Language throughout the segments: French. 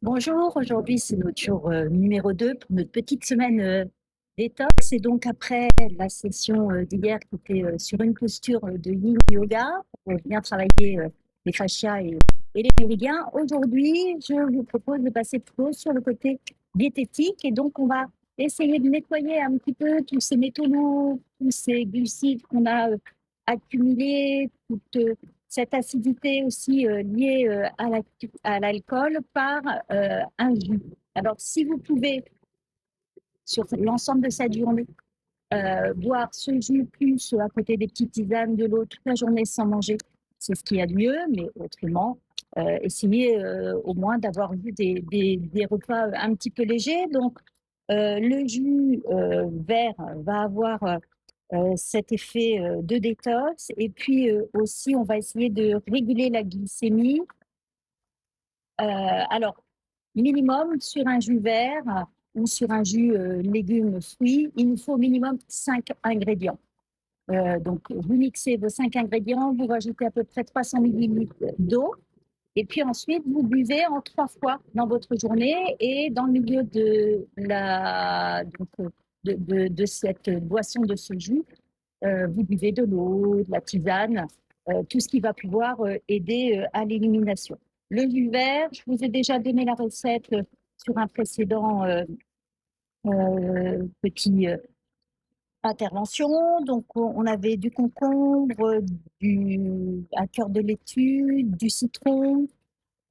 Bonjour, aujourd'hui c'est notre jour numéro 2 pour notre petite semaine détox. Et donc après la session d'hier qui était sur une posture de yin yoga pour bien travailler les fascias et les méridiens, aujourd'hui je vous propose de passer plutôt sur le côté diététique. Et donc on va essayer de nettoyer un petit peu tous ces métaux lourds, tous ces glucides qu'on a accumulés, toute cette acidité aussi liée à l'alcool par un jus. Alors, si vous pouvez, sur l'ensemble de cette journée, boire ce jus plus à côté des petites tisanes de l'eau toute la journée sans manger, c'est ce qu'il y a de mieux, mais autrement, essayez au moins d'avoir des repas un petit peu légers. Donc, le jus vert va avoir cet effet de détox. Et puis aussi, on va essayer de réguler la glycémie. Alors, minimum sur un jus vert ou sur un jus légumes, fruits, il nous faut au minimum 5 ingrédients. Donc, vous mixez vos 5 ingrédients, vous rajoutez à peu près 300 millilitres d'eau. Et puis ensuite, vous buvez en 3 fois dans votre journée. Et dans le milieu de cette boisson, de ce jus, vous buvez de l'eau, de la tisane, tout ce qui va pouvoir aider à l'élimination. Le jus vert, je vous ai déjà donné la recette sur un précédent petit intervention. Donc, on avait du concombre, un cœur de laitue, du citron,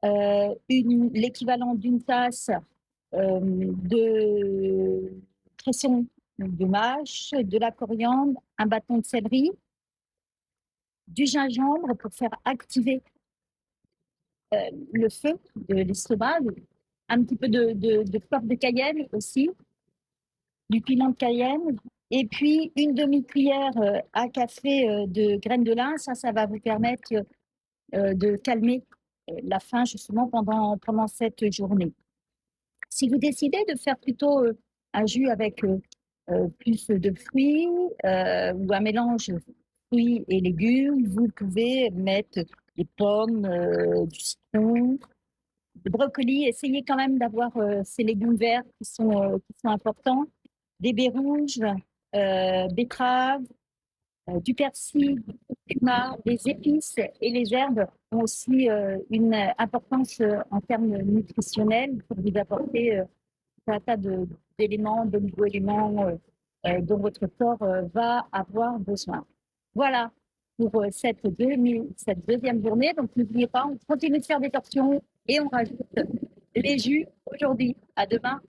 l'équivalent d'une tasse de cresson de mâche, de la coriandre, un bâton de céleri, du gingembre pour faire activer le feu de l'estomac, un petit peu de fleur de cayenne aussi, du piment de cayenne, et puis une demi-cuillère à café de graines de lin. Ça va vous permettre de calmer la faim justement pendant cette journée. Si vous décidez de faire plutôt un jus avec plus de fruits ou un mélange fruits et légumes, vous pouvez mettre des pommes, du citron, du brocoli. Essayez quand même d'avoir ces légumes verts qui sont importants, des baies rouges, betteraves, du persil, du curcuma, les épices et les herbes ont aussi une importance en termes nutritionnels pour vous apporter un tas d'éléments, d'oligo-éléments dont votre corps va avoir besoin. Voilà pour cette deuxième journée. Donc, n'oubliez pas, on continue de faire des torsions et on rajoute les jus aujourd'hui. À demain.